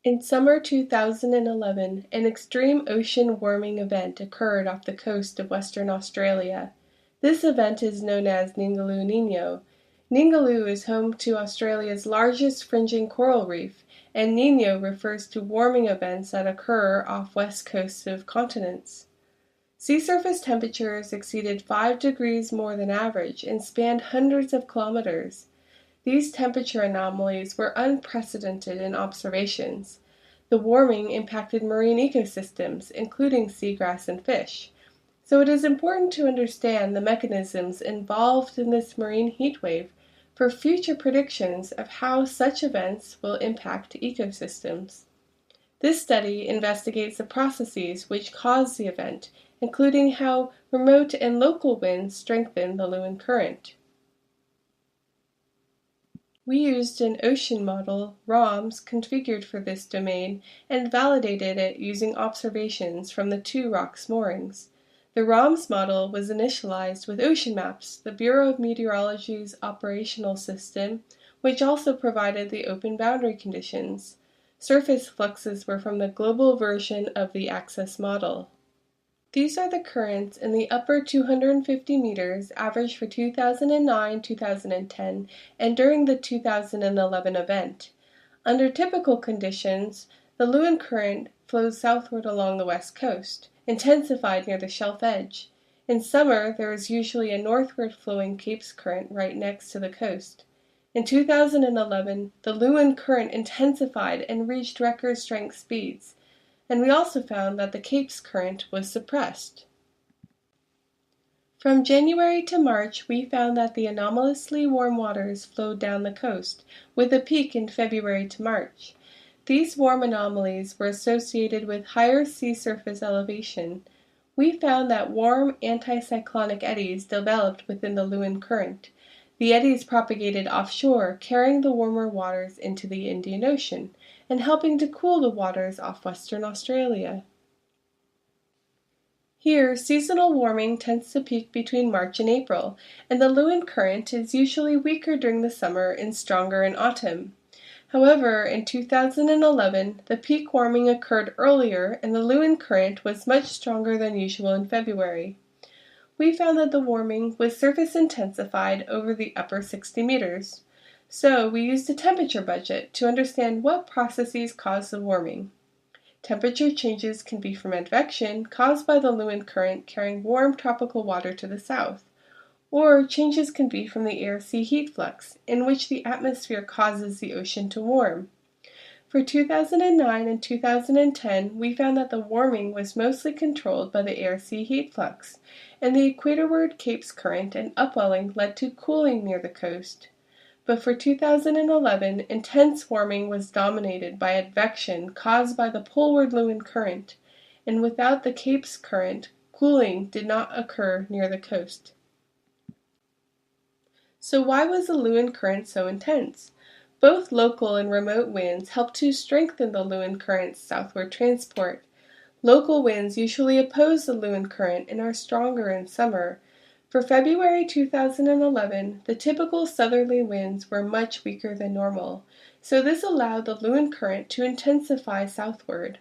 In summer 2011, an extreme ocean warming event occurred off the coast of Western Australia. This event is known as Ningaloo Niño. Ningaloo is home to Australia's largest fringing coral reef, and Niño refers to warming events that occur off west coasts of continents. Sea surface temperatures exceeded 5 degrees more than average and spanned hundreds of kilometers. These temperature anomalies were unprecedented in observations. The warming impacted marine ecosystems, including seagrass and fish. So it is important to understand the mechanisms involved in this marine heatwave for future predictions of how such events will impact ecosystems. This study investigates the processes which cause the event, including how remote and local winds strengthen the Liejun current. We used an ocean model, ROMS, configured for this domain, and validated it using observations from the two rocks' moorings. The ROMS model was initialized with Ocean Maps, the Bureau of Meteorology's operational system, which also provided the open boundary conditions. Surface fluxes were from the global version of the Access model. These are the currents in the upper 250 meters average for 2009-2010 and during the 2011 event. Under typical conditions, the Liejun current flows southward along the west coast, intensified near the shelf edge. In summer, there is usually a northward flowing Capes current right next to the coast. In 2011, the Liejun current intensified and reached record strength speeds. And we also found that the Capes current was suppressed. From January to March, we found that the anomalously warm waters flowed down the coast, with a peak in February to March. These warm anomalies were associated with higher sea surface elevation. We found that warm anticyclonic eddies developed within the Liejun current. The eddies propagated offshore, carrying the warmer waters into the Indian Ocean, and helping to cool the waters off Western Australia. Here, seasonal warming tends to peak between March and April, and the Liejun current is usually weaker during the summer and stronger in autumn. However, in 2011, the peak warming occurred earlier and the Liejun current was much stronger than usual in February. We found that the warming was surface intensified over the upper 60 meters. So we used a temperature budget to understand what processes cause the warming. Temperature changes can be from advection, caused by the Liejun current carrying warm tropical water to the south, or changes can be from the air-sea heat flux, in which the atmosphere causes the ocean to warm. For 2009 and 2010, we found that the warming was mostly controlled by the air-sea heat flux, and the equatorward Capes current and upwelling led to cooling near the coast. But for 2011, intense warming was dominated by advection caused by the poleward Liejun current, and without the Capes current, cooling did not occur near the coast. So why was the Liejun current so intense? Both local and remote winds help to strengthen the Liejun current's southward transport. Local winds usually oppose the Liejun current and are stronger in summer. For February 2011, the typical southerly winds were much weaker than normal, so this allowed the Liejun current to intensify southward.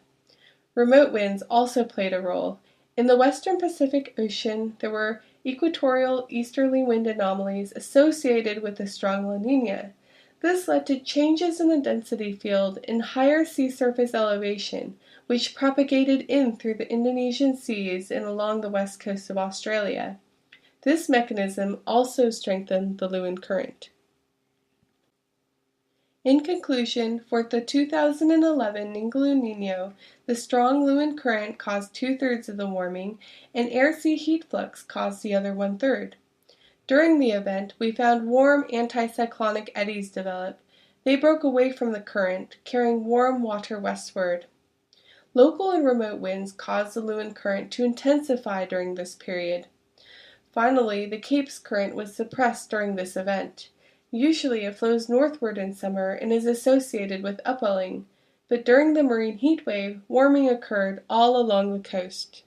Remote winds also played a role. In the western Pacific Ocean, there were equatorial easterly wind anomalies associated with the strong La Niña. This led to changes in the density field in higher sea surface elevation, which propagated in through the Indonesian seas and along the west coast of Australia. This mechanism also strengthened the Liejun current. In conclusion, for the 2011 Ningaloo Niño, the strong Liejun current caused 2/3 of the warming, and air-sea heat flux caused the other 1/3. During the event, we found warm anticyclonic eddies develop. They broke away from the current, carrying warm water westward. Local and remote winds caused the Liejun current to intensify during this period. Finally, the Capes current was suppressed during this event. Usually it flows northward in summer and is associated with upwelling, but during the marine heat wave, warming occurred all along the coast.